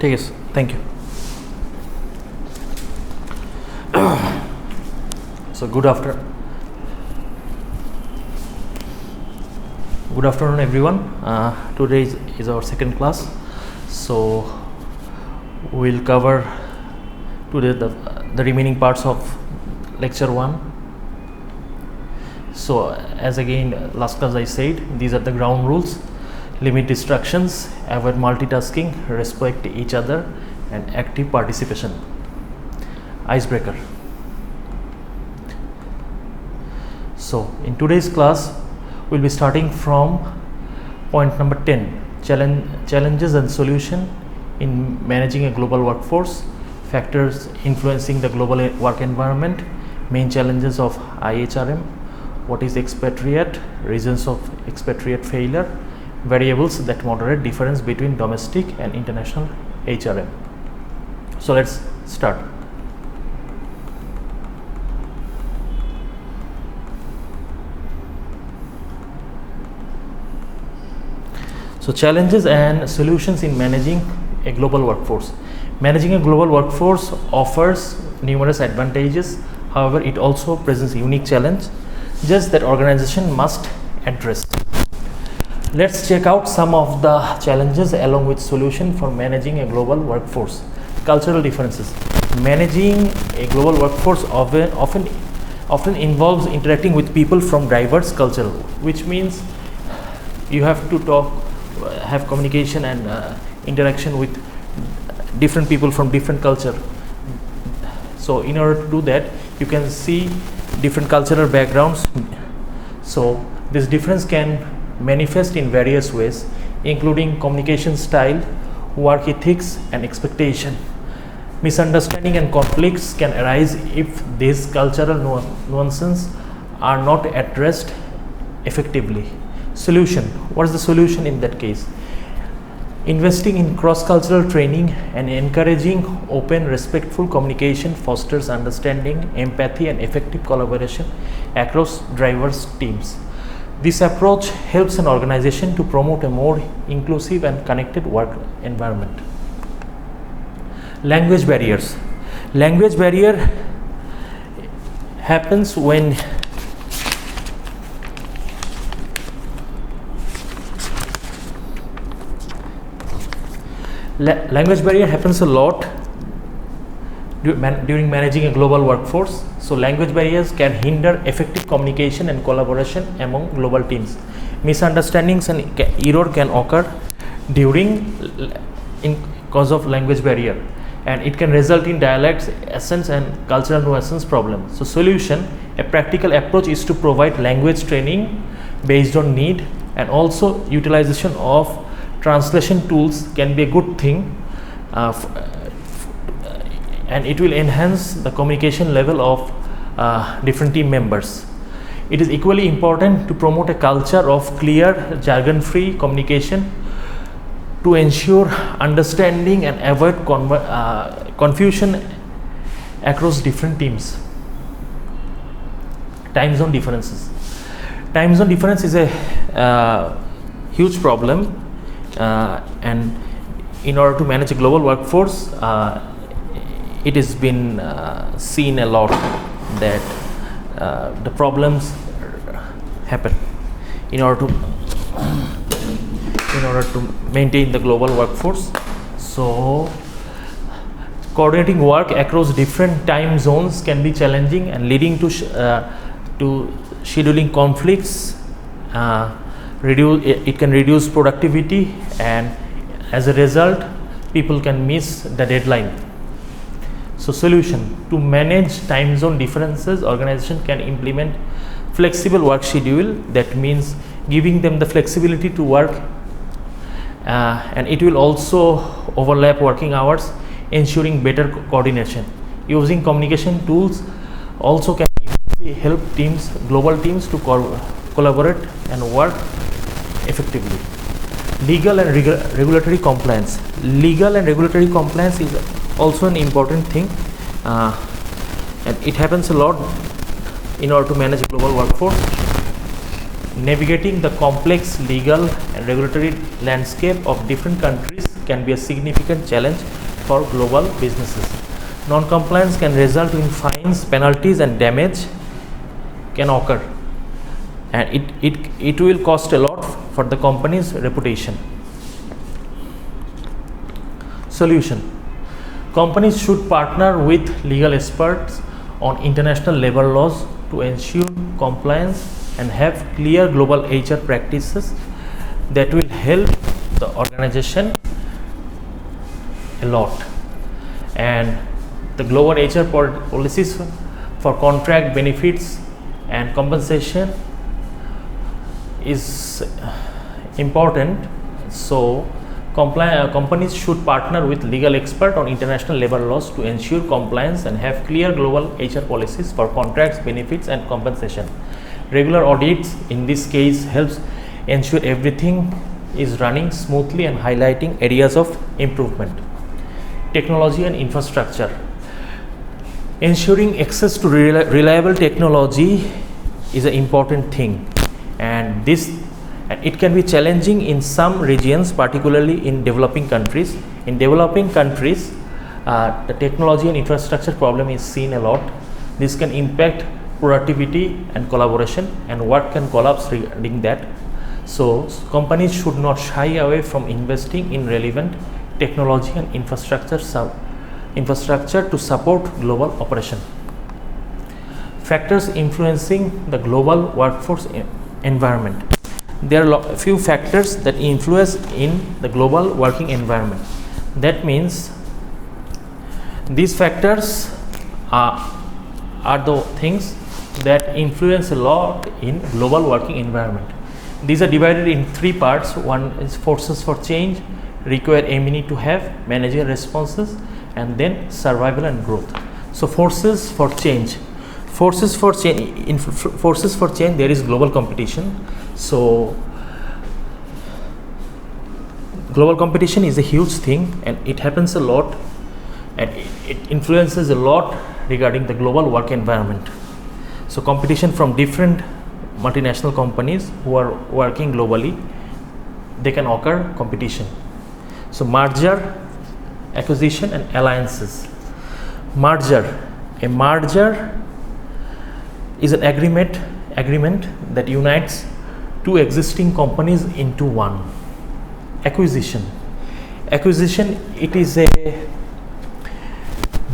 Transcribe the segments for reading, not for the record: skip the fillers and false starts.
ঠিক আছে, thank you. So good afternoon everyone. Today is our second class, so we'll cover today the remaining parts of lecture 1. So as again last class I said, these are the ground rules: limit distractions, avoid multitasking, respect each other, and active participation. Icebreaker. So in today's class we'll be starting from point number 10, challenges and solution in managing a global workforce, factors influencing the global work environment, main challenges of IHRM, what is expatriate, reasons of expatriate failure, variables that moderate difference between domestic and international HRM. So let's start. So challenges and solutions in managing a global workforce. Managing a global workforce offers numerous advantages. However, it also presents unique challenge just that organization must address. Let's check out some of the challenges along with solution for managing a global workforce. Cultural differences. Managing a global workforce often involves interacting with people from diverse culture, which means you have to have communication and interaction with different people from different culture. So in order to do that, you can see different cultural backgrounds. So this difference can manifest in various ways, including communication style, work ethics, and expectation. Misunderstanding and conflicts can arise if these cultural nuances are not addressed effectively. Solution. What is the solution in that case? Investing in cross-cultural training and encouraging open, respectful communication fosters understanding, empathy, and effective collaboration across diverse teams. This approach helps an organization to promote a more inclusive and connected work environment. Language barriers. Language barrier happens when language barrier happens a lot during managing a global workforce. So language barriers can hinder effective communication and collaboration among global teams. Misunderstandings and error can occur cause of language barrier, and it can result in dialects, accents, and cultural nuances problems. So solution, a practical approach is to provide language training based on need, and also utilization of translation tools can be a good thing, and it will enhance the communication level of different team members. It is equally important to promote a culture of clear, jargon-free communication to ensure understanding and avoid confusion across different teams. Time zone differences. Time zone difference is a huge problem. And in order to manage a global workforce, it has been seen a lot that the problems happen in order to maintain the global workforce. So coordinating work across different time zones can be challenging and leading to scheduling conflicts. It can reduce productivity, and as a result people can miss the deadline. So solution: to manage time zone differences, organization can implement flexible work schedule. That means giving them the flexibility to work, and it will also overlap working hours, ensuring better coordination. Using communication tools also can help global teams to collaborate and work effectively. Legal and regulatory compliance. Legal and regulatory compliance is also an important thing, and it happens a lot in order to manage a global workforce. Navigating the complex legal and regulatory landscape of different countries can be a significant challenge for global businesses. Non-compliance can result in fines, penalties, and damage can occur, and it will cost a lot for the company's reputation. Solution: companies should partner with legal experts on international labor laws to ensure compliance and have clear global HR practices that will help the organization a lot. And the global HR policies for contract benefits and compensation is important. So companies should partner with legal expert on international labor laws to ensure compliance and have clear global HR policies for contracts, benefits, and compensation. Regular audits in this case helps ensure everything is running smoothly and highlighting areas of improvement. Technology and infrastructure. Ensuring access to reliable technology is an important thing, and it can be challenging in some regions, particularly in developing countries. In developing countries, the technology and infrastructure problem is seen a lot. This can impact productivity and collaboration, and work can collapse regarding that. So companies should not shy away from investing in relevant technology and infrastructure to support global operation. Factors influencing the global workforce environment. There are a few factors that influence in the global working environment. That means these factors are the things that influence a lot in global working environment. These are divided in three parts. One is forces for change, require MBA to have, managerial responses, and then survival and growth. So forces for change. Forces for change, there is global competition. So global competition is a huge thing, and it happens a lot, and it influences a lot regarding the global work environment. So competition from different multinational companies who are working globally, they can occur competition. So merger, acquisition, and alliances. A merger is an agreement that unites two existing companies into one. Acquisition, it is a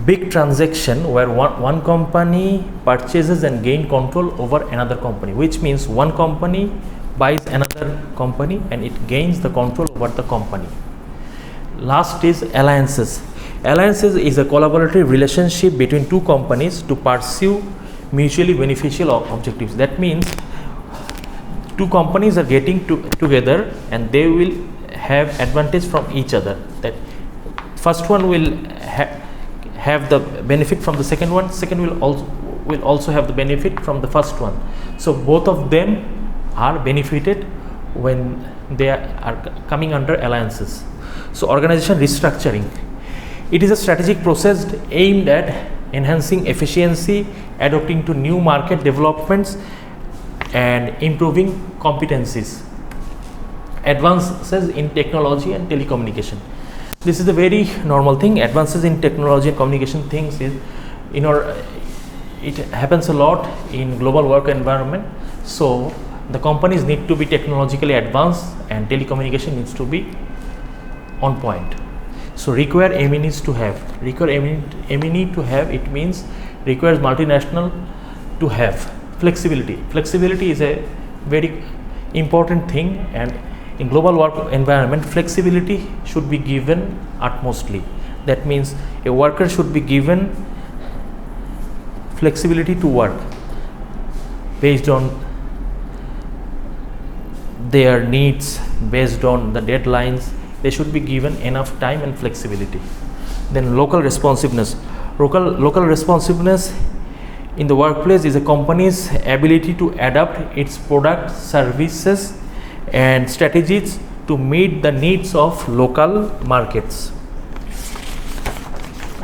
big transaction where one company purchases and gain control over another company, which means one company buys another company and it gains the control over the company. Last is alliances. Alliances is a collaborative relationship between two companies to pursue mutually beneficial objectives. That means two companies are getting together and they will have advantage from each other. That first one will have the benefit from the second one, second will also have the benefit from the first one. So both of them are benefited when they are coming under alliances. So organization restructuring, it is a strategic process aimed at enhancing efficiency, adapting to new market developments, and improving competencies. Advances in technology and telecommunication. This is a very normal thing. Advances in technology and communication things is, it happens a lot in global work environment. So the companies need to be technologically advanced and telecommunication needs to be on point. So require ME needs to have. Require ME to have, it means requires multinational to have. Flexibility. Flexibility is a very important thing, and in global work environment, flexibility should be given utmostly. That means a worker should be given flexibility to work based on their needs, based on the deadlines. They should be given enough time and flexibility. Then local responsiveness. Local responsiveness in the workplace is a company's ability to adapt its product, services, and strategies to meet the needs of local markets.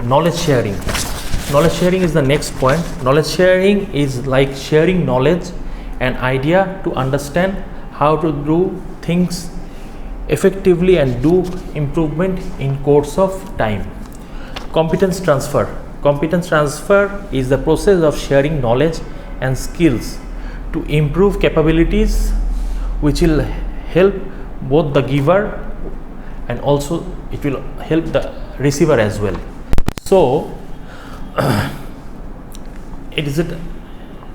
Knowledge sharing. Knowledge sharing is the next point. Knowledge sharing is like sharing knowledge and idea to understand how to do things effectively and do improvement in course of time. Competence transfer. Competence transfer is the process of sharing knowledge and skills to improve capabilities, which will help both the giver and also it will help the receiver as well. So it is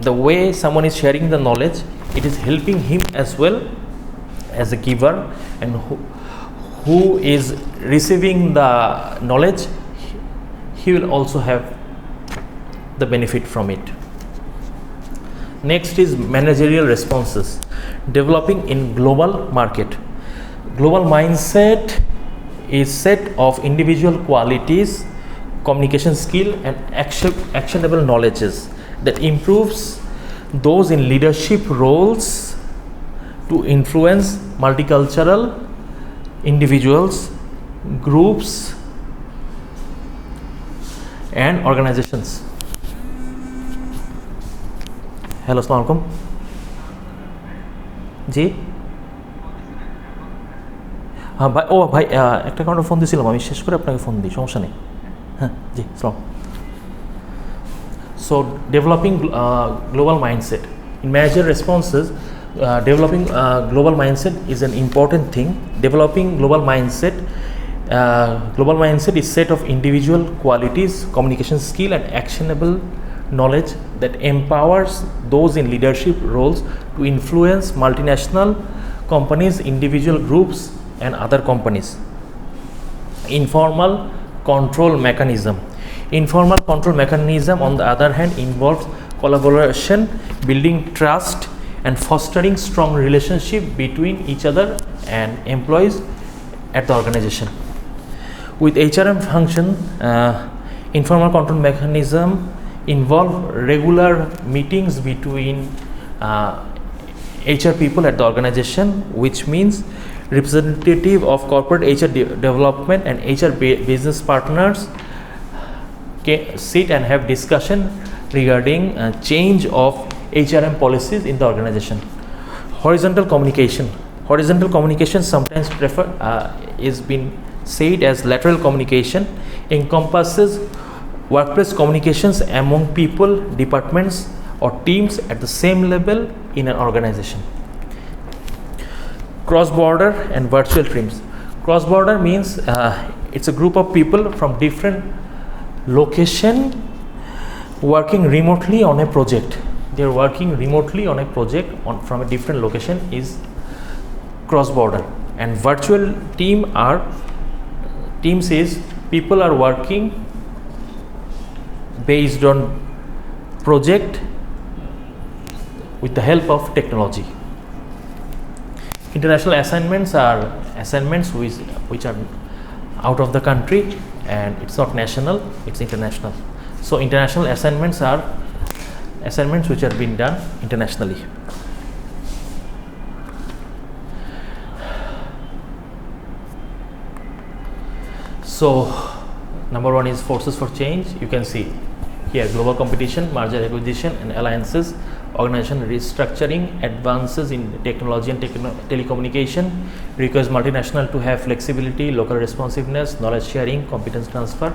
the way someone is sharing the knowledge, it is helping him as well as a giver, and who is receiving the knowledge, he will also have the benefit from it. Next is managerial responses. Developing in global market. Global mindset is set of individual qualities, communication skill and actionable knowledges that improves those in leadership roles to influence multicultural individuals, groups and organizations. Hello, Assalamu alaikum. জি হ্যাঁ ভাই, ও ভাই একটা কারণে phone দিয়েছিলাম, আমি শেষ করে আপনাকে ফোন দিই, সমস্যা নেই। হ্যাঁ জি সালাম। So developing global mindset in managerial responses, developing global mindset is an important thing. Developing global mindset is set of individual qualities, communication skill and actionable knowledge that empowers those in leadership roles to influence multinational companies, individual groups and other companies. Informal control mechanism. Informal control mechanism on the other hand involves collaboration, building trust and fostering strong relationship between each other and employees at the organization. With HRM function, informal control mechanism involve regular meetings between HR people at the organization, which means representative of corporate HR development and HR business partners sit and have discussion regarding change of HRM policies in the organization. Horizontal communication. Horizontal communication sometimes is been said as lateral communication, encompasses workplace communications among people, departments or teams at the same level in an organization. Cross-border and virtual teams. Cross-border means it's a group of people from different location working remotely on a project. They are working remotely on a project from a different location is cross-border. And virtual teams is people are working based on project with the help of technology. International assignments are assignments which are out of the country and it's not national, it's international. So international assignments are assignments which are being done internationally. So number one is forces for change. You can see here global competition, merger acquisition and alliances, organization restructuring, advances in technology and telecommunication requires multinational to have flexibility, local responsiveness, knowledge sharing, competence transfer.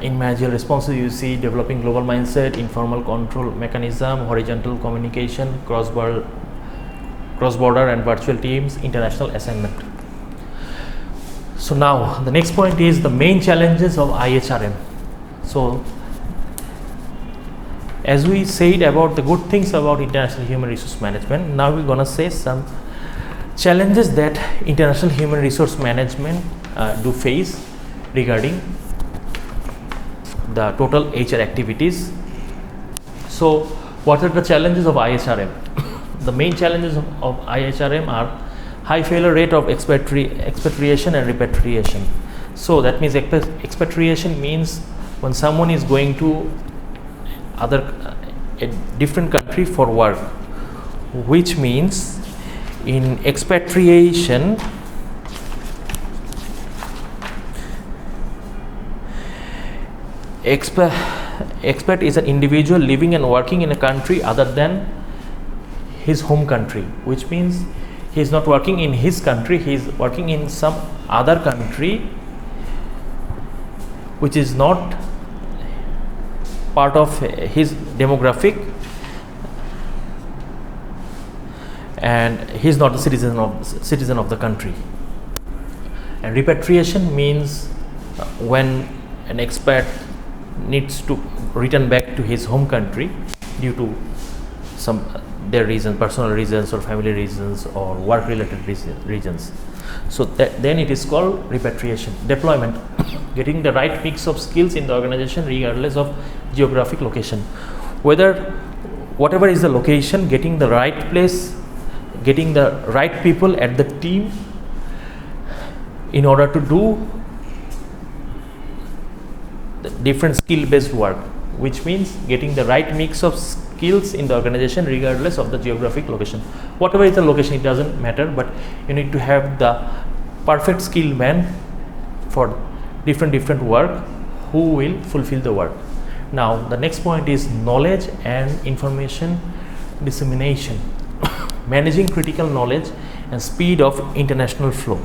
In managerial responses you see developing global mindset, informal control mechanism, horizontal communication, cross-border and virtual teams, international assignment. So now the next point is the main challenges of IHRM. So as we said about the good things about international human resource management, now we're going to say some challenges that international human resource management do face regarding the total HR activities. So what are the challenges of IHRM? The main challenges of IHRM are high failure rate of expatriation and repatriation. So that means expatriation means when someone is going to a different country for work, which means in expatriation expat is an individual living and working in a country other than his home country, which means He is not working in his country, he is working in some other country which is not part of his demographic, and he is not a citizen of the country. And repatriation means when an expat needs to return back to his home country due to some their reasons, personal reasons or family reasons or work related reasons. So then it is called repatriation. Deployment, getting the right mix of skills in the organization regardless of geographic location. Whatever is the location, getting the right place, getting the right people at the team in order to do the different skill based work, which means getting the right mix of skills in the organization regardless of the geographic location. Whatever is the location, it doesn't matter, but you need to have the perfect skill man for different work who will fulfill the work. Now the next point is knowledge and information dissemination. Managing critical knowledge and speed of international flow.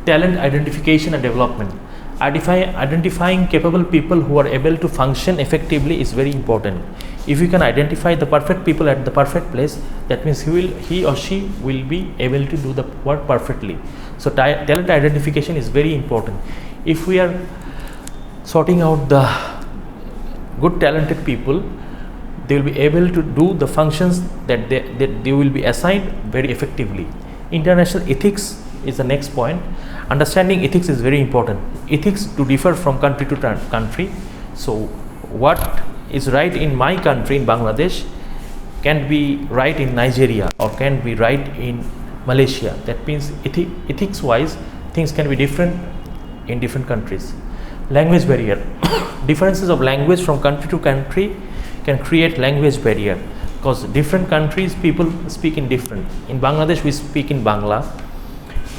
Talent identification and development. Identifying capable people who are able to function effectively is very important. If you can identify the perfect people at the perfect place, that means he or she will be able to do the work perfectly. So talent identification is very important. If we are sorting out the good talented people, they will be able to do the functions that they will be assigned very effectively. International ethics is the next point. Understanding ethics is very important. Ethics to differ from country to country. So what is right in my country, in Bangladesh, can be right in Nigeria or can be right in Malaysia. That means ethics wise things can be different in different countries. Language barrier. Differences of language from country to country can create language barrier, because different countries people speak in different. In Bangladesh we speak in Bangla,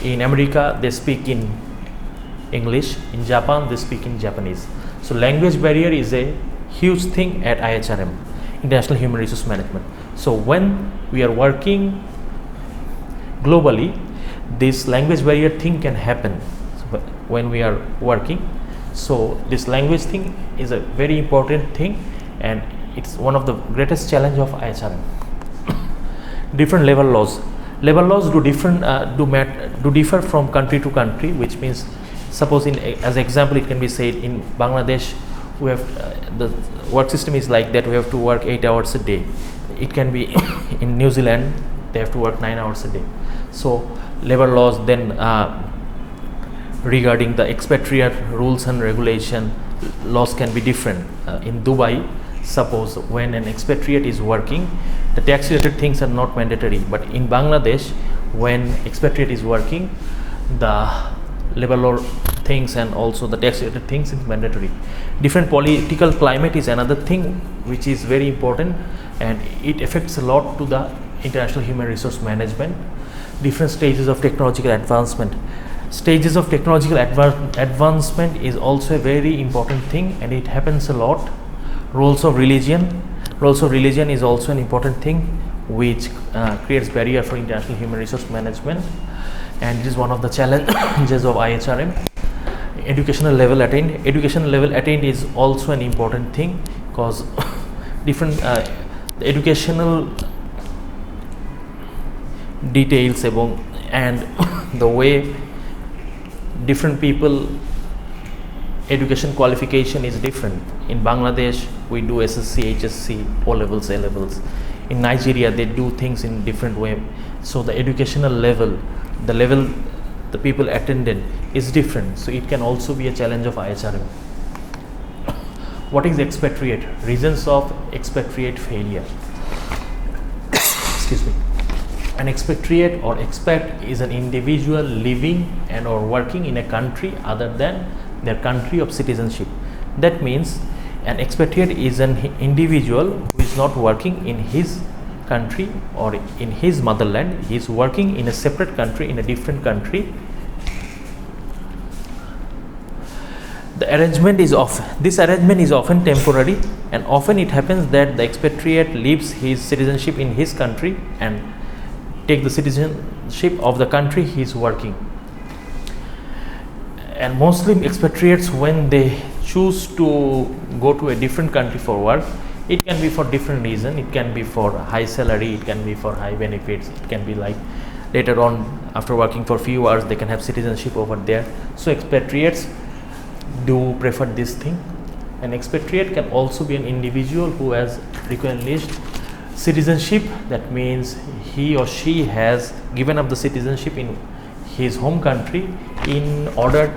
in America they speak in English, in Japan they speak in Japanese. So language barrier is a huge thing at IHRM, International Human Resource Management. So when we are working globally, this language barrier thing can happen when we are working. So this language thing is a very important thing, and it's one of the greatest challenge of IHRM. Different labor laws. Labor laws do differ from country to country, which means, suppose as example it can be said in Bangladesh we have the work system is like that, we have to work 8 hours a day. It can be in New Zealand they have to work 9 hours a day. So labor laws, then regarding the expatriate rules and regulation, laws can be different. In Dubai, suppose when an expatriate is working, the tax related things are not mandatory, but in Bangladesh when expatriate is working, the labor law things and also the tax related things is mandatory. Different political climate is another thing which is very important, and it affects a lot to the international human resource management. Different stages of technological advancement. Stages of technological advancement is also a very important thing, and it happens a lot. Roles of religion. Roles of religion is also an important thing which creates barrier for international human resource management, and it is one of the challenges of IHRM. Educational level attained. Educational level attained is also an important thing, because different the educational details and the way different people education qualification is different. In Bangladesh we do SSC, HSC, O levels, A levels. In Nigeria they do things in different way. So the educational level, the level the people attended is different. So it can also be a challenge of IHRM. What is expatriate? Reasons of expatriate failure. Excuse me. An expatriate or expat is an individual living and or working in a country other than their country of citizenship. That means an expatriate is an individual who is not working in his country or in his motherland. He is working in a separate country, in a different country. This arrangement is often temporary, and often it happens that the expatriate leaves his citizenship in his country and take the citizenship of the country he is working. And mostly expatriates, when they choose to go to a different country for work, it can be for different reason. It can be for high salary, it can be for high benefits, it can be like later on after working for few hours they can have citizenship over there. So expatriates do prefer this thing. An expatriate can also be an individual who has recognized citizenship. That means he or she has given up the citizenship in his home country in order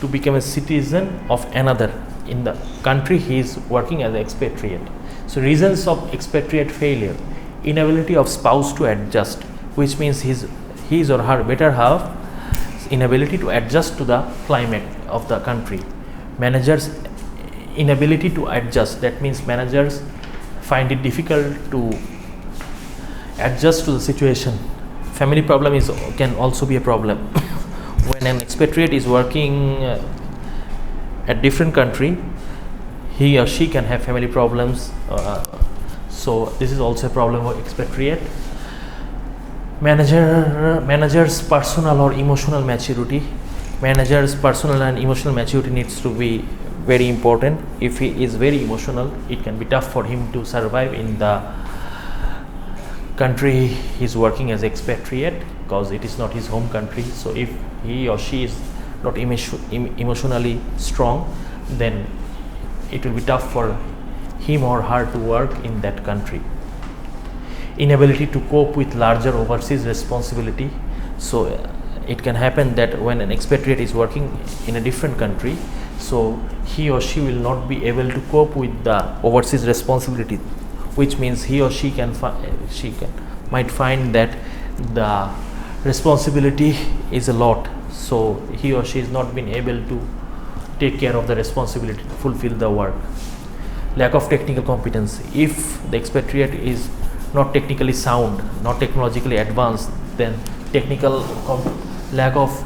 to become a citizen of another in the country he is working as an expatriate. So reasons of expatriate failure: inability of spouse to adjust, which means his or her better half inability to adjust to the climate of the country. Managers inability to adjust, that means managers find it difficult to adjust to the situation. Family problem can also be a problem. When an expatriate is working at different country, he or she can have family problems. So this is also a problem for expatriate. Manager's personal or emotional maturity. Manager's personal and emotional maturity needs to be very important. If he is very emotional, it can be tough for him to survive in the country he is working as expatriate, because it is not his home country. So if he or she is not emotionally strong, then it will be tough for him or her to work in that country. Inability to cope with larger overseas responsibility. So it can happen that when an expatriate is working in a different country, so he or she will not be able to cope with the overseas responsibility, which means he or she might find that the responsibility is a lot. So he or she is not been able to take care of the responsibility to fulfill the work. Lack of technical competence. If the expatriate is not technically sound, not technologically advanced, then lack of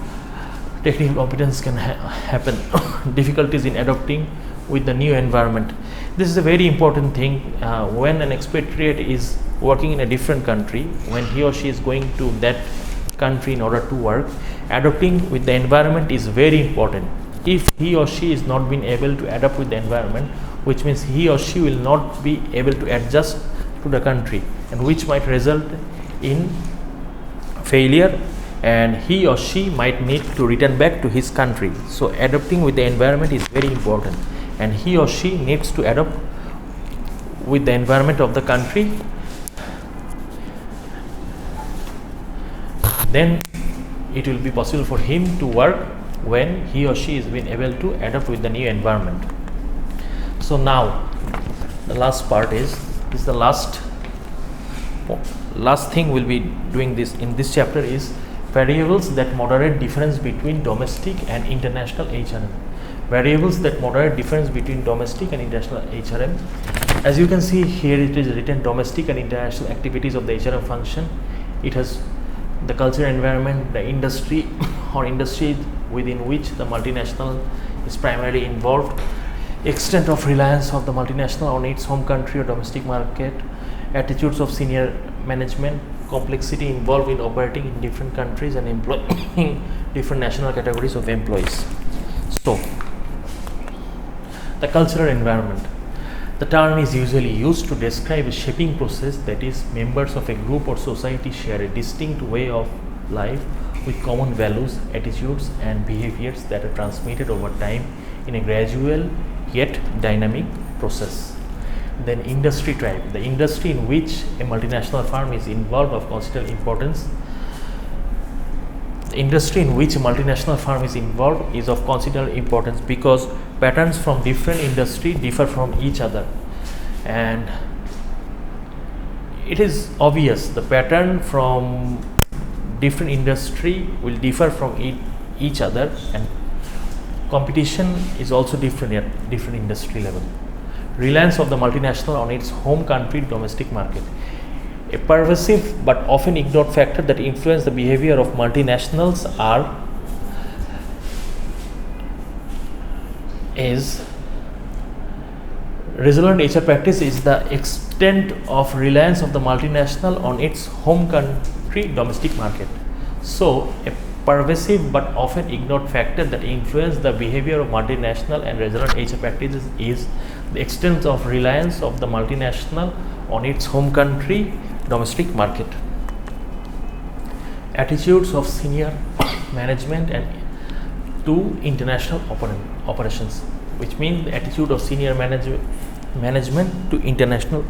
technical competence can happen. Difficulties in adapting with the new environment. This is a very important thing. When an expatriate is working in a different country, when he or she is going to that country in order to work, adapting with the environment is very important. If he or she is not being able to adapt with the environment, which means he or she will not be able to adjust to the country, and which might result in failure, and he or she might need to return back to his country. So adapting with the environment is very important, and he or she needs to adapt with the environment of the country. Then it will be possible for him to work when he or she is been able to adapt with the new environment. So now the last part is the last thing we'll be doing this in this chapter is variables that moderate difference between domestic and international HRM. Variables that moderate difference between domestic and international HRM. As you can see here, it is written domestic and international activities of the HRM function. It has the cultural environment, the industry or industry within which the multinational is primarily involved, extent of reliance of the multinational on its home country or domestic market, attitudes of senior management, complexity involved in operating in different countries and employing different national categories of employees. So, the cultural environment. The term is usually used to describe a shaping process that is members of a group or society share a distinct way of life with common values, attitudes and behaviors that are transmitted over time in a gradual yet dynamic process. Then industry type. The industry in which a multinational firm is involved of considerable importance. The industry in which a multinational firm is involved is of considerable importance because patterns from different industry differ from each other, and it is obvious the pattern from different industry will differ from each other, and competition is also different at different industry level. Reliance of the multinational on its home country domestic market. A pervasive but often ignored factor that influence the behavior of multinationals is resilient HR practice is the extent of reliance of the multinational on its home country domestic market. So, a pervasive but often ignored factor that influences the behavior of multinational and regional HR practices is the extent of reliance of the multinational on its home country domestic market. Attitudes of senior management and to international operations, which means the attitude of senior management to international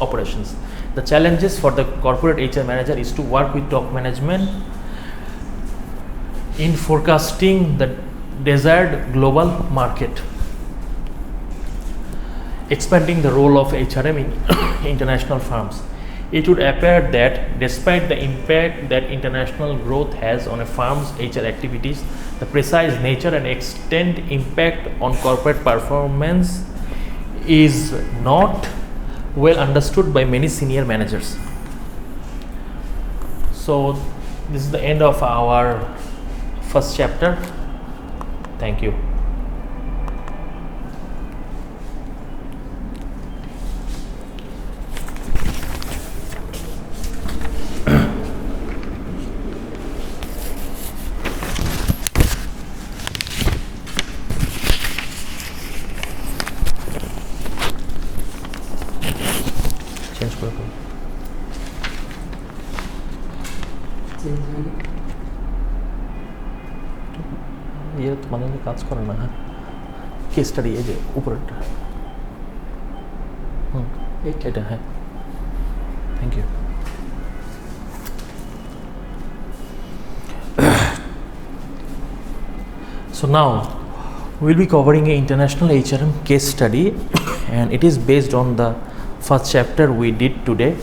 operations. The challenges for the corporate HR manager is to work with top management in forecasting the desired global market, expanding the role of HRM in international firms. It would appear that despite the impact that international growth has on a firm's HR activities, the precise nature and extent impact on corporate performance is not well understood by many senior managers. So this is the end of our first chapter. Thank you. ये तुम्हारे लिए काज करना है case study ये जो ऊपर এটা है thank you. So now we will be covering an international HRM case study and it is based on the first chapter we did today,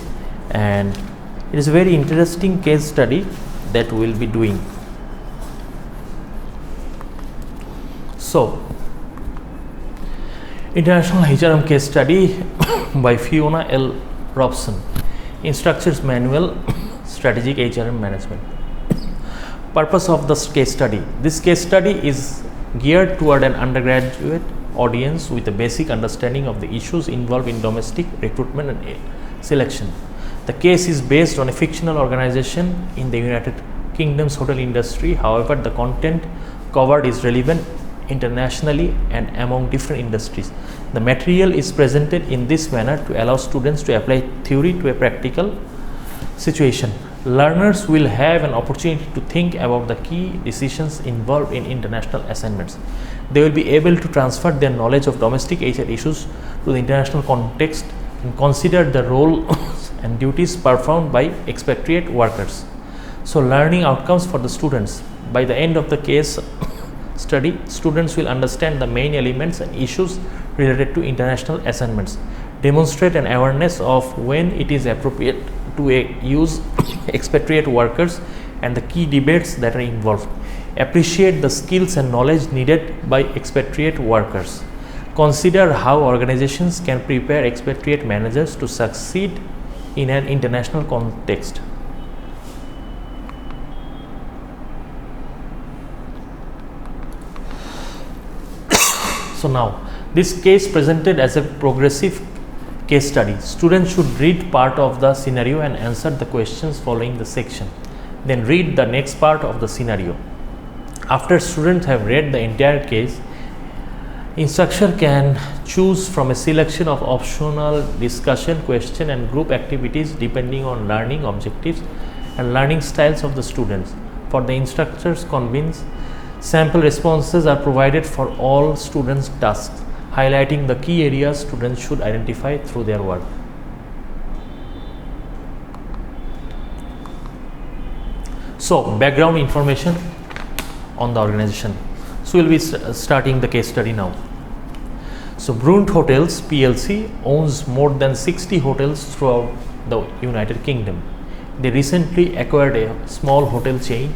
and it is a very interesting case study that we will be doing. So, International HRM Case Study by Fiona L. Robson, Instructor's Manual, Strategic HRM Management. Purpose of this case study. This case study is geared toward an undergraduate audience with a basic understanding of the issues involved in domestic recruitment and selection. The case is based on a fictional organization in the United Kingdom's hotel industry. However, the content covered is relevant internationally and among different industries. The material is presented in this manner to allow students to apply theory to a practical situation. Learners will have an opportunity to think about the key decisions involved in international assignments. They will be able to transfer their knowledge of domestic HR issues to the international context and consider the role and duties performed by expatriate workers. So, learning outcomes for the students. By the end of the case study, students will understand the main elements and issues related to international assignments, demonstrate an awareness of when it is appropriate to use expatriate workers and the key debates that are involved, appreciate the skills and knowledge needed by expatriate workers, consider how organizations can prepare expatriate managers to succeed in an international context. So now, this case presented as a progressive case study. Students should read part of the scenario and answer the questions following the section. Then read the next part of the scenario. After students have read the entire case, instructor can choose from a selection of optional discussion, question and group activities depending on learning objectives and learning styles of the students. For the instructor's convenience, sample responses are provided for all students' tasks, highlighting the key areas students should identify through their work. So, background information on the organization. So, we will be starting the case study now. So, Brunt Hotels PLC owns more than 60 hotels throughout the United Kingdom. They recently acquired a small hotel chain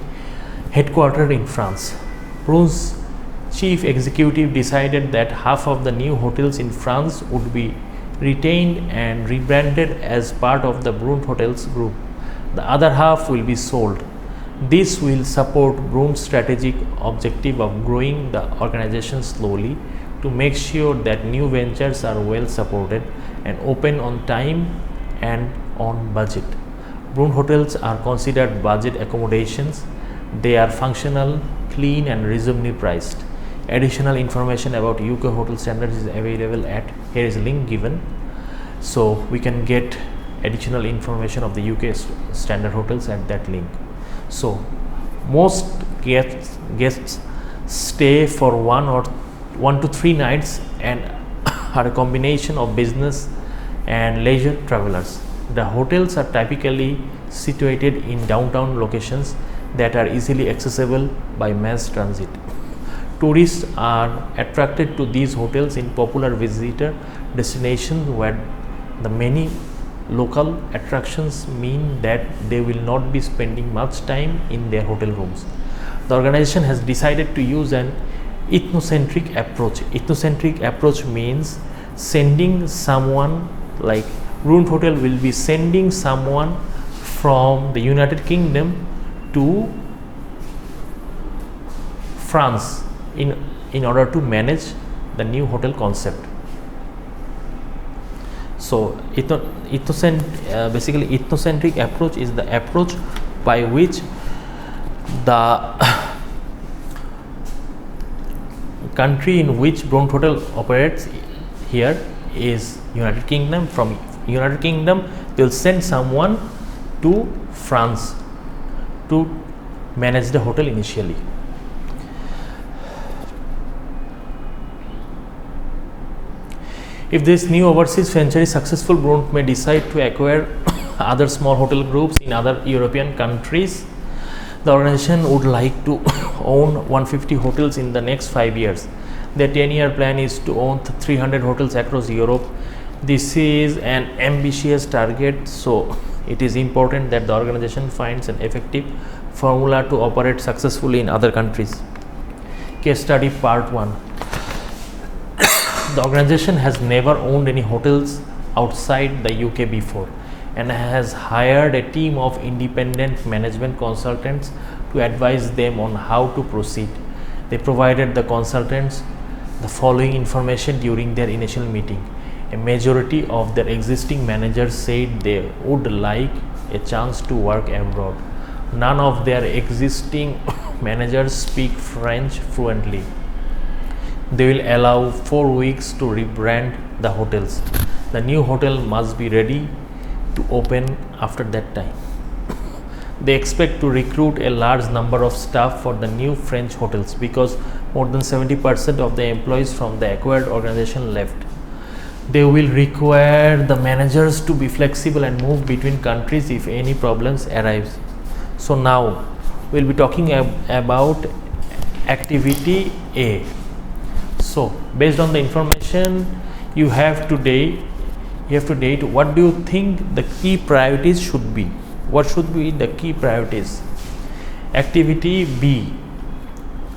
headquartered in France. Brunt's chief executive decided that half of the new hotels in France would be retained and rebranded as part of the Brunt Hotels group. The other half will be sold. This will support Brunt's strategic objective of growing the organization slowly to make sure that new ventures are well supported and open on time and on budget. Brund hotels are considered budget accommodations. They are functional, clean and reasonably priced. Additional information about UK hotel standards is available at, here is a link given, so we can get additional information of the UK standard hotels at that link. So most guests stay for 1 to 3 nights and are a combination of business and leisure travelers. The hotels are typically situated in downtown locations that are easily accessible by mass transit. Tourists are attracted to these hotels in popular visitor destinations where the many local attractions mean that they will not be spending much time in their hotel rooms. The organization has decided to use an ethnocentric approach. Ethnocentric approach means sending someone, like Brund Hotel will be sending someone from the United Kingdom to France in order to manage the new hotel concept. So basically ethnocentric approach is the approach by which the country in which Brund Hotel operates here is United Kingdom. From United Kingdom they will send someone to France to manage the hotel initially. If this new overseas franchise is successful, Brund may decide to acquire other small hotel groups in other European countries. The organization would like to own 150 hotels in the next 5 years. Their 10-year plan is to own 300 hotels across Europe. This is an ambitious target, so it is important that the organization finds an effective formula to operate successfully in other countries. Case study part 1. The organization has never owned any hotels outside the UK before and has hired a team of independent management consultants to advise them on how to proceed. They provided the consultants the following information during their initial meeting. A majority of their existing managers said they would like a chance to work abroad. None of their existing managers speak French fluently. They will allow 4 weeks to rebrand the hotels. The new hotel must be ready to open after that time. They expect to recruit a large number of staff for the new French hotels because more than 70% of the employees from the acquired organization left. They will require the managers to be flexible and move between countries if any problems arise. So now we'll be talking about activity A. So based on the information you have today, what do you think the key priorities should be? What should be the key priorities? Activity B.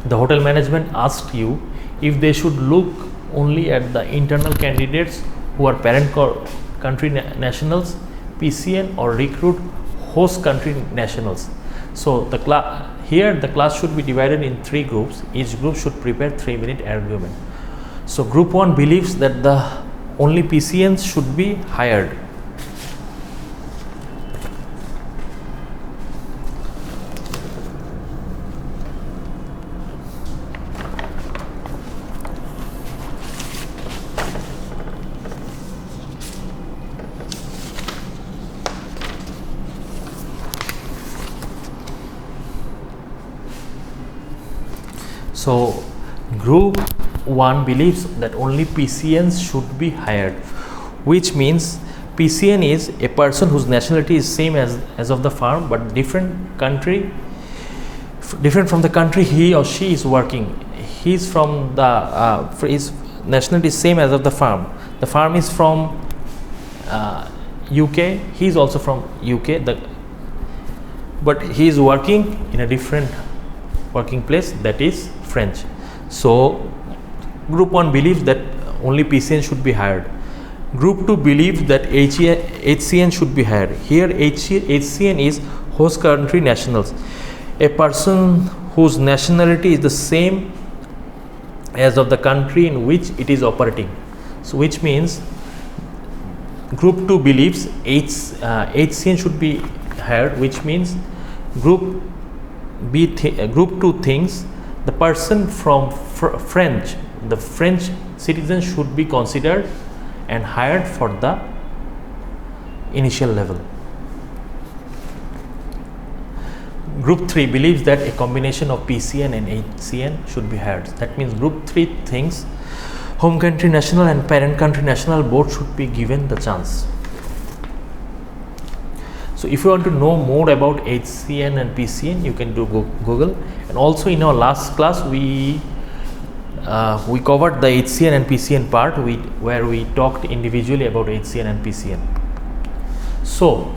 The hotel management asked you if they should look only at the internal candidates who are parent country nationals, PCN, or recruit host country nationals. So the class should be divided in 3 groups. Each group should prepare 3-minute argument. So group 1 believes that the only PCNs should be hired. So group 1 believes that only PCNs should be hired, which means PCN is a person whose nationality is same as of the firm but different from the country he or she is working. He's from the his nationality is same as of the firm. The firm is from UK. He is also from UK. But he is working in a different working place, that is French. So group 1 believes that only PCN should be hired. Group 2 believes that HCN should be hired. Here HCN is host country nationals, a person whose nationality is the same as of the country in which it is operating. So which means Group 2 believes HCN should be hired, which means group 2 thinks the person from the French citizen should be considered and hired for the initial level. Group 3 believes that a combination of PCN and HCN should be hired. That means Group 3 thinks home country national and parent country national both should be given the chance. So if you want to know more about HCN and PCN, you can do Google. And also in our last class we covered the HCN and PCN part where we talked individually about HCN and PCN. So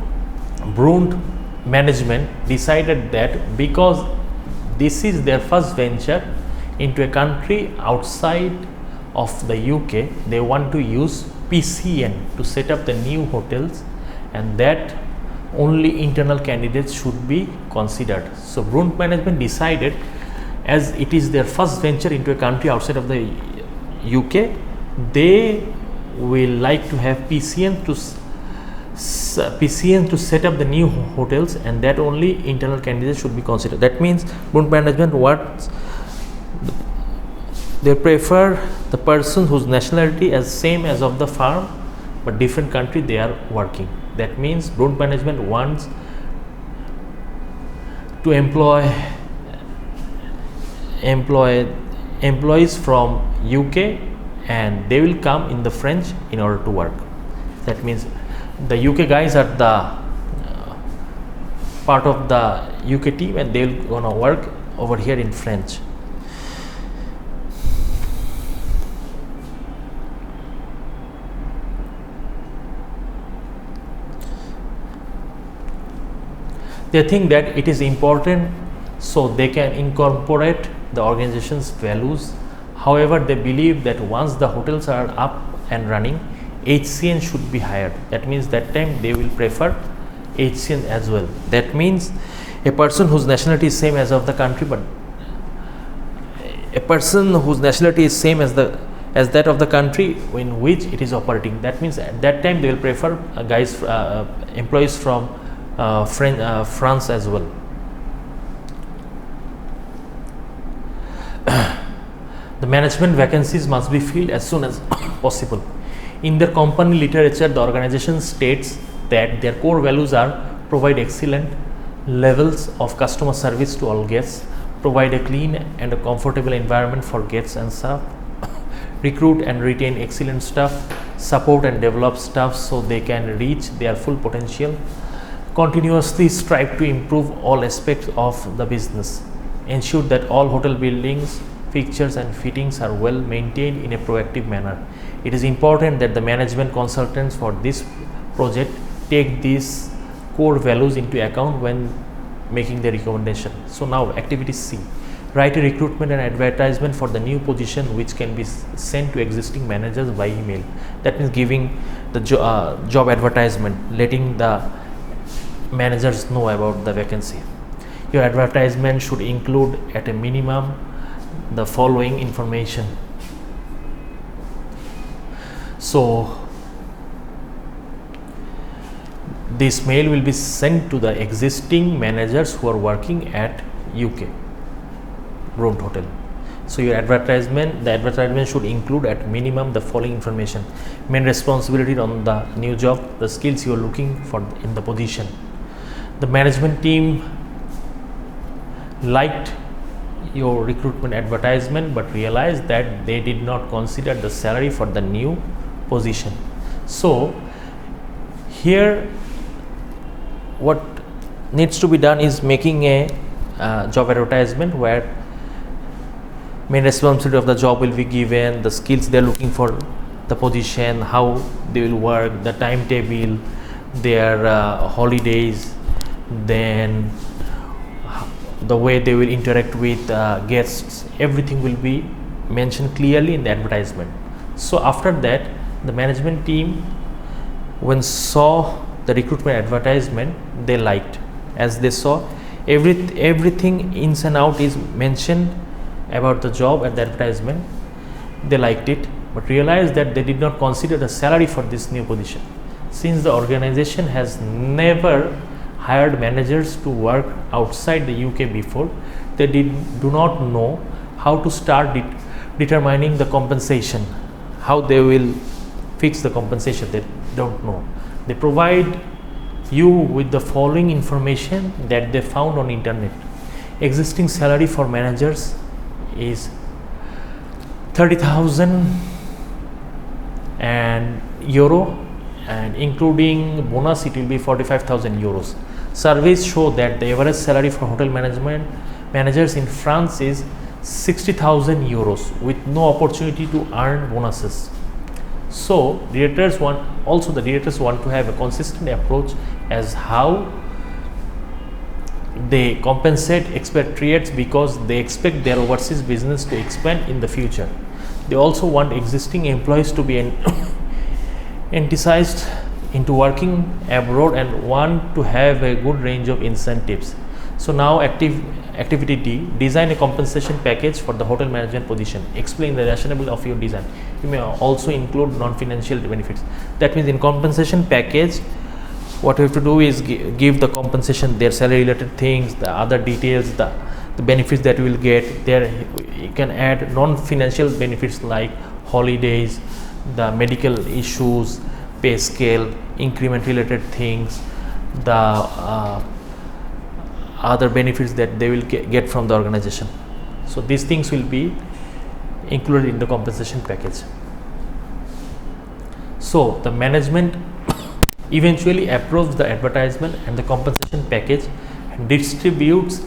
Brund management decided that because this is their first venture into a country outside of the UK, they want to use PCN to set up the new hotels, and that only internal candidates should be considered. So Brund management decided, as it is their first venture into a country outside of the UK, they will like to have PCN to set up the new hotels, and that only internal candidates should be considered. That means Brund management they prefer the person whose nationality is same as of the firm but different country they are working. That means Brund management wants to employ employees from UK, and they will come in the French in order to work. That means the UK guys are the part of the UK team, and they'll gonna work over here in French. They think that it is important so they can incorporate the organization's values. However, they believe that once the hotels are up and running, HCN should be hired. That means that time they will prefer HCN as well. That means a person whose nationality is same as of the country, but a person whose nationality is same as that of the country in which it is operating. That means at that time they will prefer employees from France as well. The management vacancies must be filled as soon as possible. In their company literature, the organization states that their core values are provide excellent levels of customer service to all guests, provide a clean and a comfortable environment for guests and staff, recruit and retain excellent staff, support and develop staff so they can reach their full potential, continuously strive to improve all aspects of the business, ensure that all hotel buildings, fixtures and fittings are well maintained in a proactive manner. It is important that the management consultants for this project take these core values into account when making the recommendation. So now activity C, write a recruitment and advertisement for the new position which can be sent to existing managers by email. That means giving the job advertisement, letting the managers know about the vacancy. Your advertisement should include at a minimum the following information. So this mail will be sent to the existing managers who are working at UK Brund Hotel. So your the advertisement should include at minimum the following information: main responsibility on the new job, the skills you are looking for in the position. The management team liked your recruitment advertisement but realized that they did not consider the salary for the new position. So here what needs to be done is making a job advertisement where main responsibility of the job will be given, the skills they are looking for the position, how they will work, the timetable, their holidays, then the way they will interact with guests. Everything will be mentioned clearly in the advertisement. So after that, the management team, when saw the recruitment advertisement, they liked, as they saw everything ins and out is mentioned about the job and the advertisement. They liked it but realized that they did not consider the salary for this new position. Since the organization has never hired managers to work outside the UK before, they do not know how to start determining the compensation, how they will fix the compensation. They don't know. They provide you with the following information that they found on internet. Existing salary for managers is 30,000 euro, and including bonus it will be 45,000 euros. Surveys show that the average salary for hotel managers in France is 60,000 euros with no opportunity to earn bonuses. So the directors want to have a consistent approach as how they compensate expatriates, because they expect their overseas business to expand in the future. They also want existing employees to be enticed into working abroad and want to have a good range of incentives. So now activity D, design a compensation package for the hotel management position. Explain the rationale of your design. You may also include non-financial benefits. That means in compensation package, what you have to do is give the compensation, their salary related things, the other details, the benefits that you will get. There you can add non-financial benefits like holidays, the medical issues, pay scale, increment related things, the other benefits that they will get from the organization. So these things will be included in the compensation package. So the management eventually approves the advertisement and the compensation package and distributes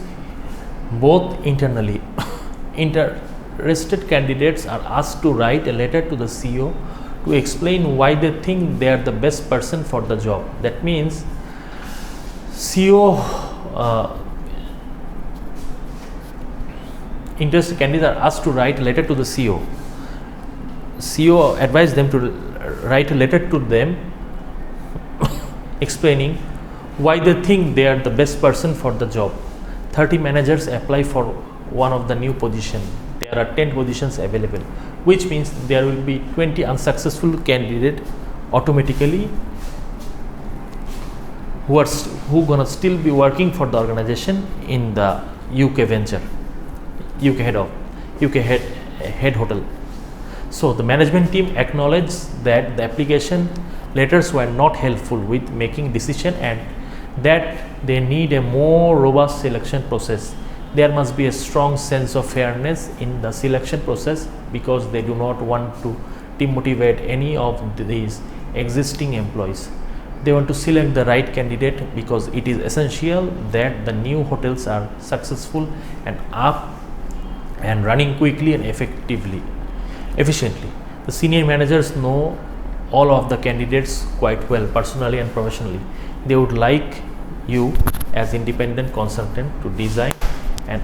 both internally. Interested candidates are asked to write a letter to the CEO to explain why they think they are the best person for the job. That means CEO interested candidates are asked to write a letter to the CEO. CEO advised them to write a letter to them explaining why they think they are the best person for the job. 30 managers apply for one of the new position. There are 10 positions available, which means there will be 20 unsuccessful candidates automatically who gonna still be working for the organization in the UK venture, UK head hotel. So the management team acknowledges that the application letters were not helpful with making decision and that they need a more robust selection process. There must be a strong sense of fairness in the selection process because they do not want to demotivate any of these existing employees. They want to select the right candidate because it is essential that the new hotels are successful and up and running quickly and efficiently. The senior managers know all of the candidates quite well, personally and professionally. They would like you as independent consultant to design an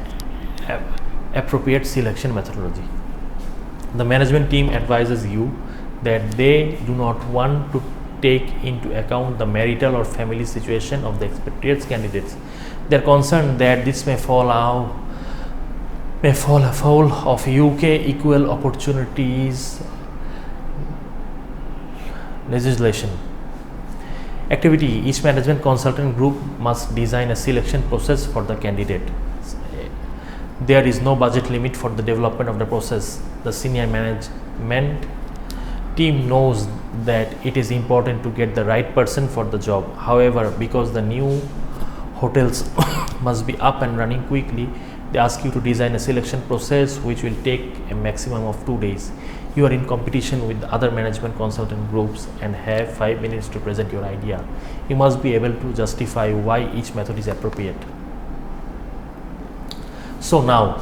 appropriate selection methodology. The management team advises you that they do not want to take into account the marital or family situation of the expatriate candidates. They are concerned that this may fall afoul of UK equal opportunities legislation. Activity: each management consultant group must design a selection process for the candidate. There is no budget limit for the development of the process. The senior management team knows that it is important to get the right person for the job. However, because the new hotels must be up and running quickly, they ask you to design a selection process which will take a maximum of 2 days. You are in competition with other management consultant groups and have 5 minutes to present your idea. You must be able to justify why each method is appropriate. So now,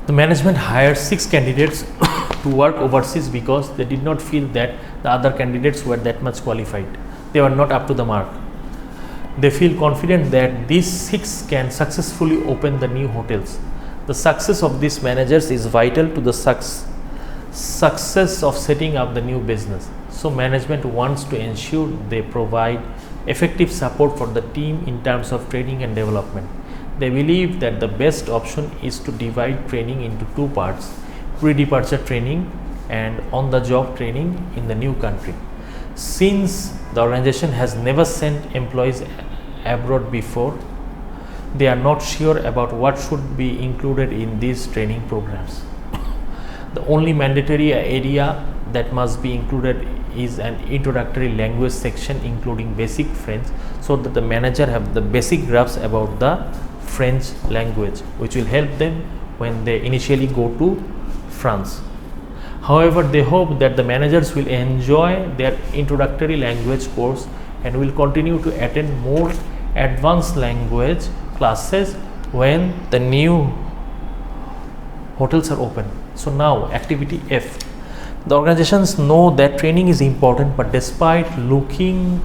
the management hired 6 candidates to work overseas because they did not feel that the other candidates were that much qualified. They were not up to the mark. They feel confident that these 6 can successfully open the new hotels. The success of these managers is vital to the success of setting up the new business. So management wants to ensure they provide effective support for the team in terms of training and development. They believe that the best option is to divide training into 2 parts: pre-departure training and on-the-job training in the new country. Since the organization has never sent employees abroad before, they are not sure about what should be included in these training programs. The only mandatory area that must be included is an introductory language section including basic French, so that the manager have the basic grasp about the French language, which will help them when they initially go to France. However, they hope that the managers will enjoy their introductory language course and will continue to attend more advanced language classes when the new hotels are open. So now activity F. The organizations know that training is important, but despite looking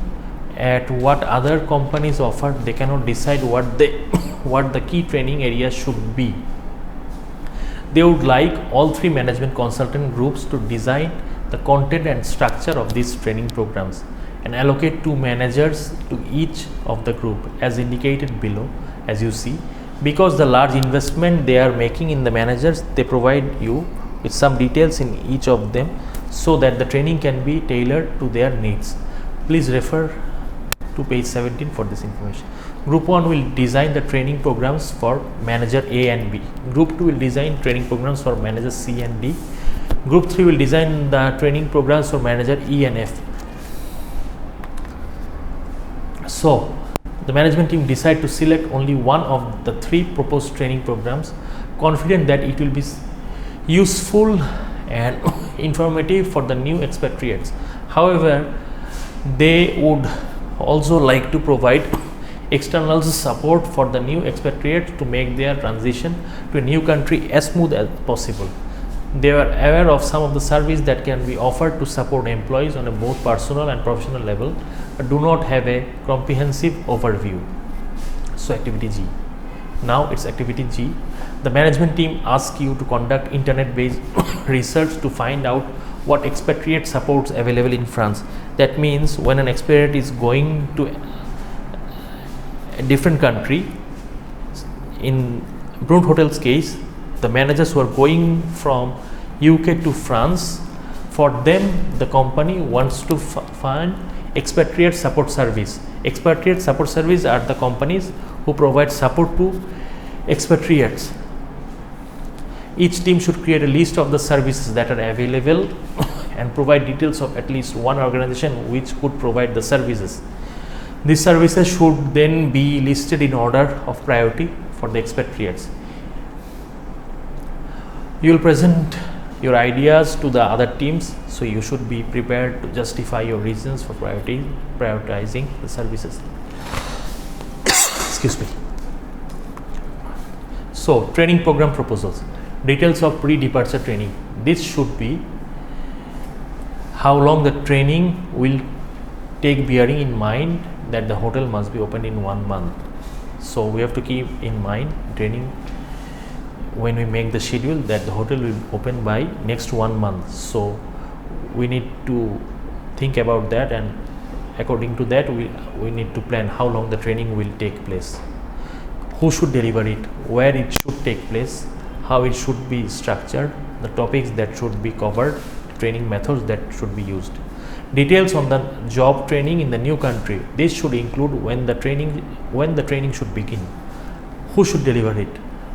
at what other companies offer, they cannot decide what the key training areas should be. They would like all three management consultant groups to design the content and structure of these training programs and allocate 2 managers to each of the group as indicated below. As you see, because the large investment they are making in the managers, they provide you with some details in each of them so that the training can be tailored to their needs. Please refer to page 17 for this information. Group 1 will design the training programs for manager A and B. Group 2 will design training programs for managers C and D. Group 3 will design the training programs for manager E and F. So the management team decide to select only one of the 3 proposed training programs, confident that it will be useful and informative for the new expatriates. However, they would also like to provide external support for the new expatriates to make their transition to a new country as smooth as possible. They are aware of some of the service that can be offered to support employees on a both personal and professional level, but do not have a comprehensive overview. So activity G. Now it's activity G. The management team asks you to conduct internet-based research to find out what expatriate supports available in France. That means when an expatriate is going to a different country, in Brunt Hotel's case, the managers who are going from UK to France, for them the company wants to find expatriate support service. Expatriate support service are the companies who provide support to expatriates. Each team should create a list of the services that are available and provide details of at least one organization which could provide the services. These services should then be listed in order of priority for the expatriates. You will present your ideas to the other teams, so you should be prepared to justify your reasons for prioritizing the services. Excuse me. So, training program proposals. Details of pre-departure training. This should be how long the training will take, bearing in mind that the hotel must be opened in 1 month. So we have to keep in mind training when we make the schedule that the hotel will open by next 1 month. So we need to think about that, and according to that we need to plan how long the training will take place, who should deliver it, where it should take place, how it should be structured, the topics that should be covered, training methods that should be used. Details on the job training in the new country. This should include when the training should begin, who should deliver it,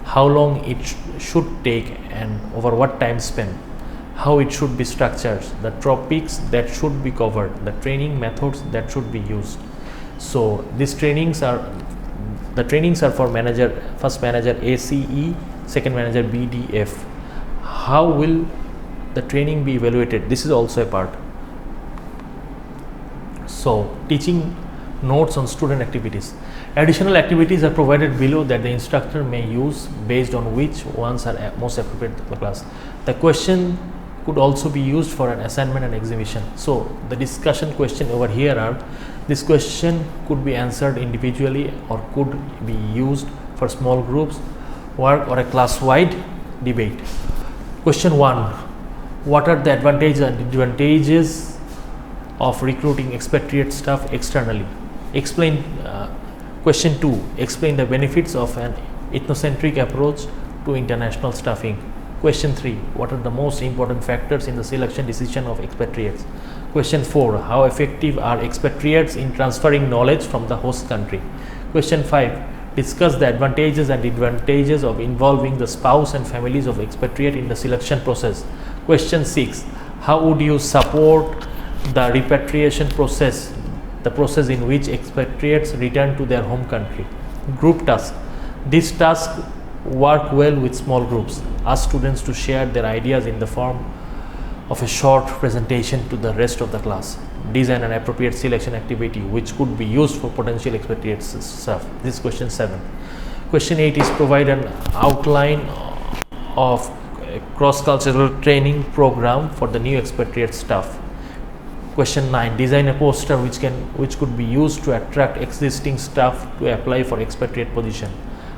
how long it should take and over what time span, how it should be structured, the topics that should be covered, the training methods that should be used. So these trainings are for manager, first manager ACE, second manager BDF. How will the training be evaluated? This is also a part. So teaching notes on student activities. Additional activities are provided below that the instructor may use based on which ones are most appropriate to the class. The question could also be used for an assignment and exhibition. So the discussion question over here are, this question could be answered individually or could be used for small groups work or a class-wide debate. Question 1. What are the advantages and disadvantages of recruiting expatriate staff externally? Explain. Question 2. Explain the benefits of an ethnocentric approach to international staffing. Question 3. What are the most important factors in the selection decision of expatriates? Question 4. How effective are expatriates in transferring knowledge from the host country? Question 5. Discuss the advantages and disadvantages of involving the spouse and families of expatriate in the selection process. Question 6. How would you support the repatriation process, the process in which expatriates return to their home country? Group task. These tasks work well with small groups. Ask students to share their ideas in the form of a short presentation to the rest of the class. Design an appropriate selection activity which could be used for potential expatriate staff. This is question 7. Question 8 is provide an outline of a cross-cultural training program for the new expatriate staff. Question 9. Design a poster which could be used to attract existing staff to apply for expatriate position.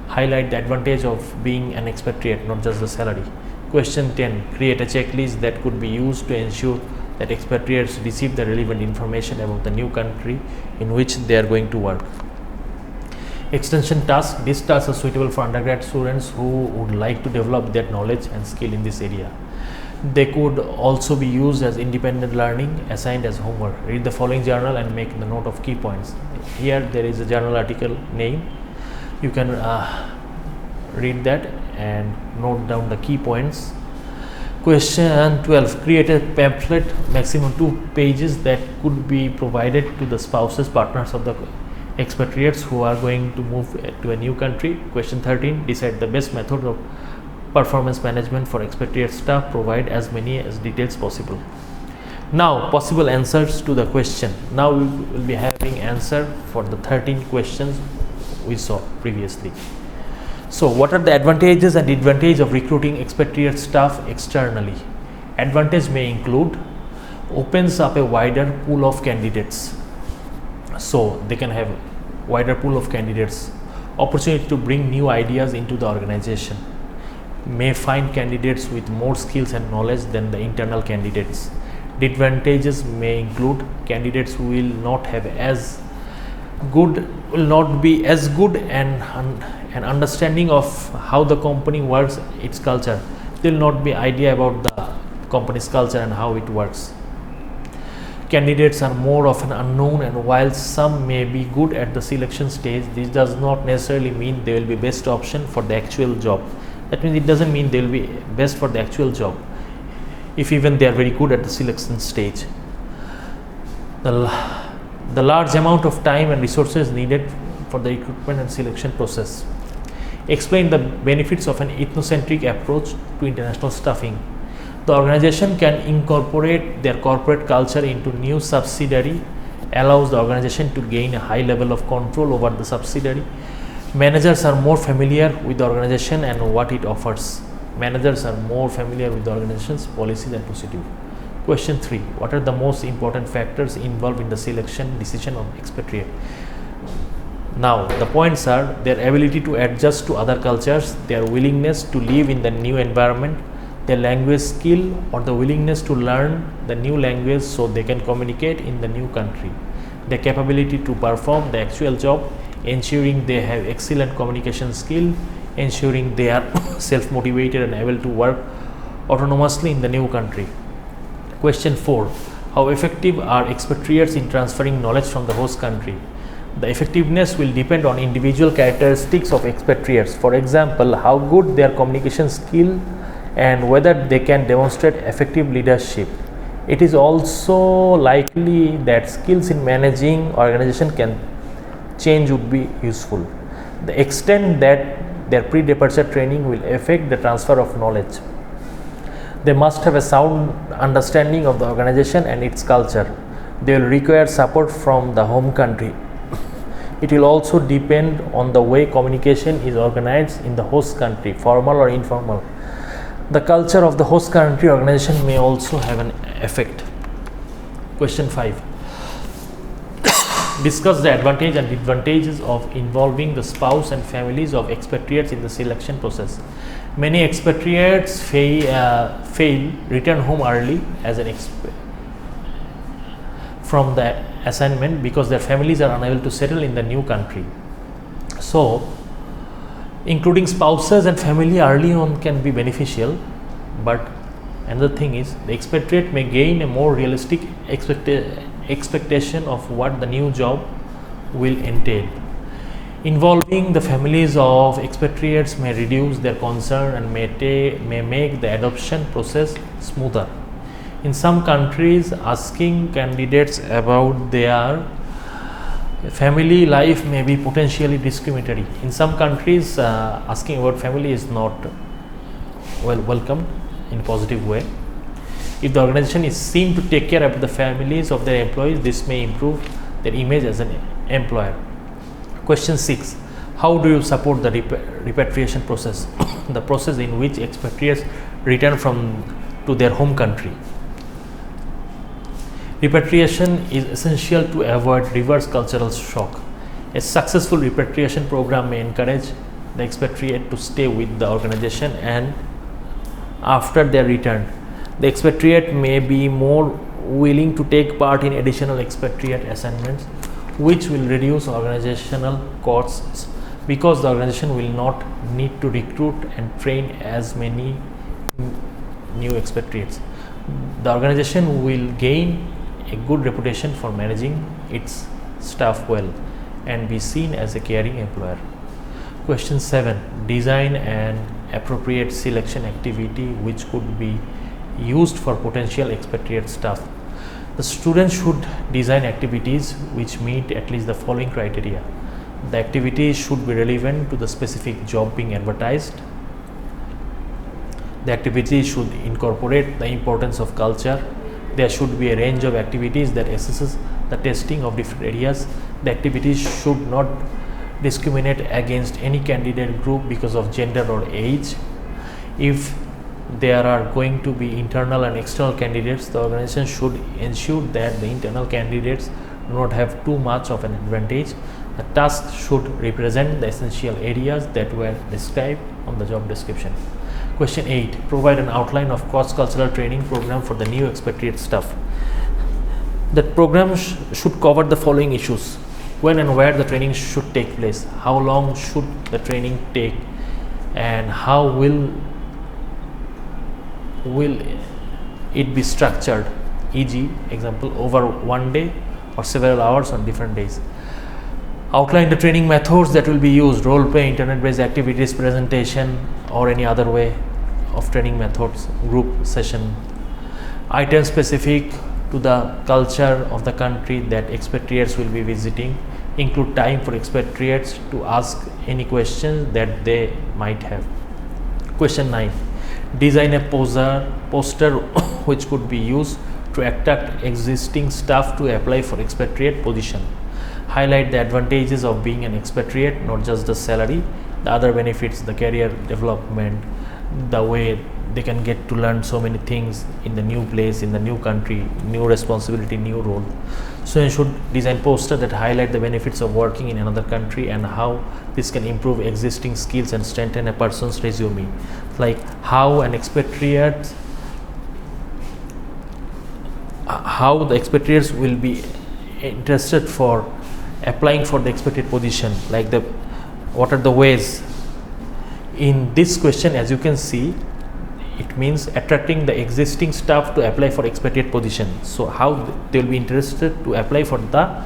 Highlight the advantage of being an expatriate, not just the salary. Question 10. Create a checklist that could be used to ensure that expatriates receive the relevant information about the new country in which they are going to work. Extension tasks. These tasks are suitable for undergrad students who would like to develop their knowledge and skill in this area. They could also be used as independent learning, assigned as homework. Read the following journal and make the note of key points. Here there is a journal article name. You can read that and note down the key points. Question 12. Create a pamphlet, maximum 2 pages, that could be provided to the spouses, partners of the expatriates who are going to move to a new country. Question 13. Decide the best method of performance management for expatriate staff. Provide as many as details possible. Now possible answers to the question. Now we will be having answer for the 13 questions we saw previously. So what are the advantages and disadvantages of recruiting expatriate staff externally? Advantage may include opens up a wider pool of candidates. So they can have wider pool of candidates. Opportunity to bring new ideas into the organization. May find candidates with more skills and knowledge than the internal candidates. Disadvantages may include candidates who will not be as good an understanding of how the company works, its culture. There will not be idea about the company's culture and how it works. Candidates are more often unknown, and while some may be good at the selection stage, this does not necessarily mean they will be best option for the actual job. That means it doesn't mean they will be best for the actual job, if even they are very good at the selection stage. The large amount of time and resources needed for the recruitment and selection process. Explain the benefits of an ethnocentric approach to international staffing. The organization can incorporate their corporate culture into new subsidiary, allows the organization to gain a high level of control over the subsidiary. Managers are more familiar with the organization and what it offers. Managers are more familiar with the organization's policies and procedure. Question 3. What are the most important factors involved in the selection decision of expatriate? Now the points are their ability to adjust to other cultures, their willingness to live in the new environment, their language skill or the willingness to learn the new language so they can communicate in the new country, their capability to perform the actual job, ensuring they have excellent communication skill, ensuring they are self-motivated and able to work autonomously in the new country. Question 4. How effective are expatriates in transferring knowledge from the host country? The effectiveness will depend on individual characteristics of expatriates. For example, how good their communication skill and whether they can demonstrate effective leadership. It is also likely that skills in managing organization can change would be useful. The extent that their pre-departure training will affect the transfer of knowledge. They must have a sound understanding of the organization and its culture. They will require support from the home country. It will also depend on the way communication is organized in the host country, formal or informal. The culture of the host country organization may also have an effect. Question 5. Discuss the advantages and disadvantages of involving the spouse and families of expatriates in the selection process. Many expatriates fail, return home early as an from the assignment because their families are unable to settle in the new country. So, including spouses and family early on can be beneficial, but Another thing is the expatriate may gain a more realistic expectation of what the new job will entail. Involving the families of expatriates may reduce their concern and may make the adoption process smoother. In some countries, asking candidates about their family life may be potentially discriminatory. In some countries, asking about family is not welcomed in a positive way. If the organization is seen to take care of the families of their employees, this may improve their image as an employer. Question 6. How do you support the repatriation process? The process in which expatriates return to their home country. Repatriation is essential to avoid reverse cultural shock. A successful repatriation program may encourage the expatriate to stay with the organization, and after their return, the expatriate may be more willing to take part in additional expatriate assignments, which will reduce organizational costs because the organization will not need to recruit and train as many new expatriates. The organization will gain a good reputation for managing its staff well and be seen as a caring employer. Question 7. Design an appropriate selection activity which could be used for potential expatriate staff. The student should design activities which meet at least the following criteria. The activities should be relevant to the specific job being advertised. The activities should incorporate the importance of culture. There should be a range of activities that assesses the testing of different areas. The activities should not discriminate against any candidate group because of gender or age. If there are going to be internal and external candidates, the organization should ensure that the internal candidates do not have too much of an advantage. The task should represent the essential areas that were described on the job description. Question 8. Provide an outline of cross-cultural training program for the new expatriate staff. The program should cover the following issues: when and where the training should take place, how long should the training take, and how will it be structured, e.g. example over one day or several hours on different days. Outline the training methods that will be used: role play, internet based activities, presentation, or any other way of training methods, group session. Items specific to the culture of the country that expatriates will be visiting. Include time for expatriates to ask any questions that they might have. Question 9. Design a poster which could be used to attract existing staff to apply for expatriate position. Highlight the advantages of being an expatriate, not just the salary, the other benefits, the career development, the way they can get to learn so many things in the new place, in the new country, new responsibility, new role. So you should design posters that highlight the benefits of working in another country and how this can improve existing skills and strengthen a person's resume. Like how the expatriates will be interested for applying for the expatriate position, like what are the ways. In this question, as you can see, it means attracting the existing staff to apply for expatriate position. So how they will be interested to apply for the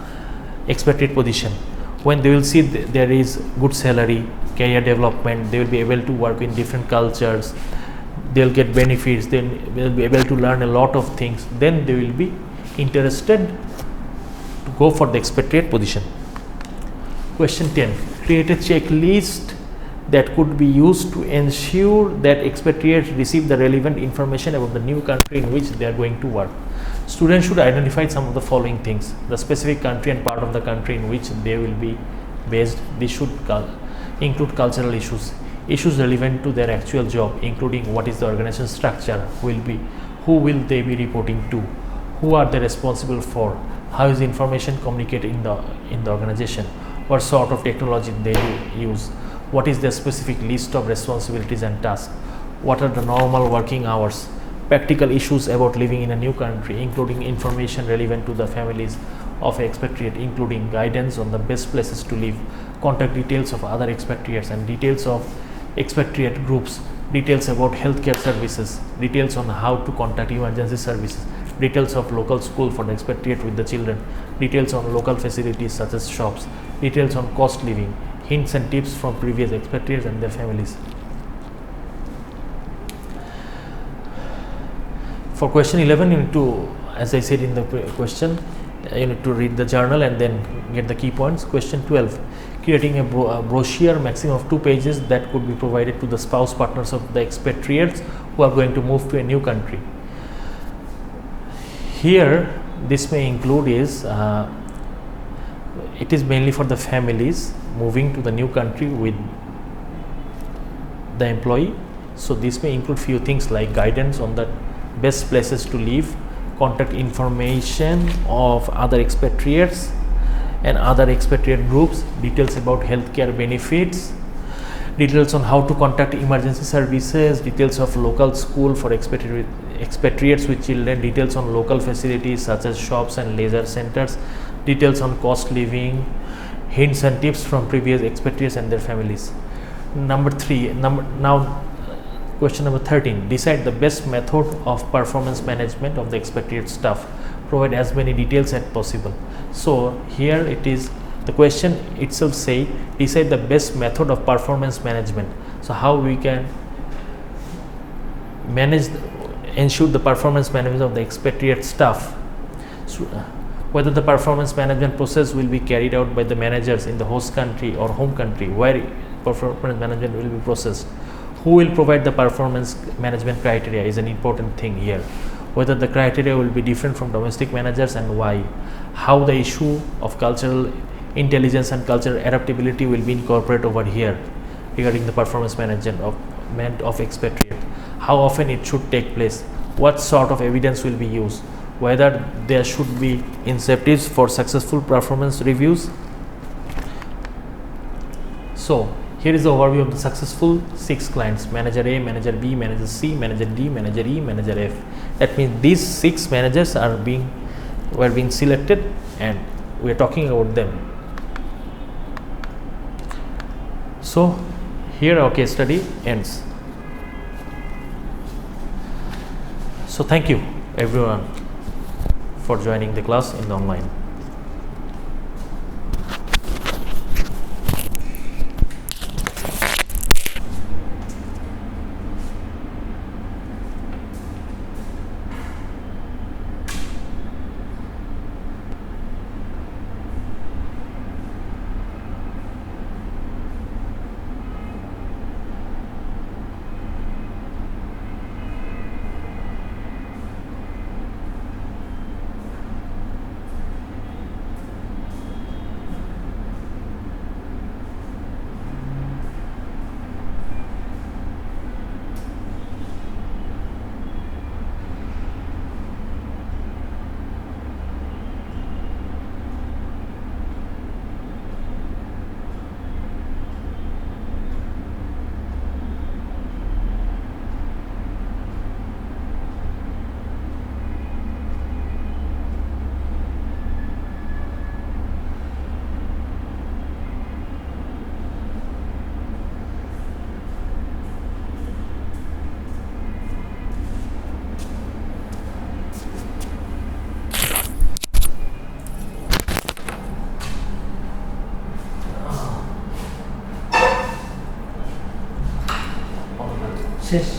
expatriate position? When they will see there is good salary, career development, they will be able to work in different cultures, they will get benefits, they will be able to learn a lot of things, then they will be interested to go for the expatriate position. Question 10. Create a checklist that could be used to ensure that expatriates receive the relevant information about the new country in which they are going to work. Students should identify some of the following things: the specific country and part of the country in which they will be based. This should include cultural issues relevant to their actual job, including what is the organization structure, who will they be reporting to, who are they responsible for, how is information communicated in the organization, what sort of technology they use, what is their specific list of responsibilities and tasks, what are the normal working hours, practical issues about living in a new country, including information relevant to the families of expatriate, including guidance on the best places to live, contact details of other expatriates, and details of expatriate groups details about healthcare services, details on how to contact emergency services, details of local school for the expatriate with the children, details on local facilities such as shops, details on cost living, hints and tips from previous expatriates and their families. For question 11, you need to, as I said in the question, you need to read the journal and then get the key points. Question 12, creating a brochure maximum of 2 pages that could be provided to the spouse partners of the expatriates who are going to move to a new country. Here this may include is it is mainly for the families moving to the new country with the employee. So this may include few things like guidance on the best places to live, contact information of other expatriates and other expatriate groups, details about healthcare benefits, details on how to contact emergency services, details of local school for expatriates with children, details on local facilities such as shops and leisure centers, details on cost living, hints and tips from previous expatriates and their families. Question number 13, decide the best method of performance management of the expatriate staff. Provide as many details as possible. So here it is, the question itself say decide the best method of performance management. So how we can ensure the performance management of the expatriate staff. So, whether the performance management process will be carried out by the managers in the host country or home country where performance management will be processed. Who will provide the performance management criteria is an important thing here. Whether the criteria will be different from domestic managers and why. How the issue of cultural intelligence and cultural adaptability will be incorporated over here regarding the performance management of expatriate. How often it should take place. What sort of evidence will be used. Whether there should be incentives for successful performance reviews. So here is the overview of the successful 6 clients: manager A, manager B, manager C, manager D, manager E, manager F. That means these 6 managers were being selected and we are talking about them. So here our case study ends. So thank you everyone for joining the class in the online. শেষ।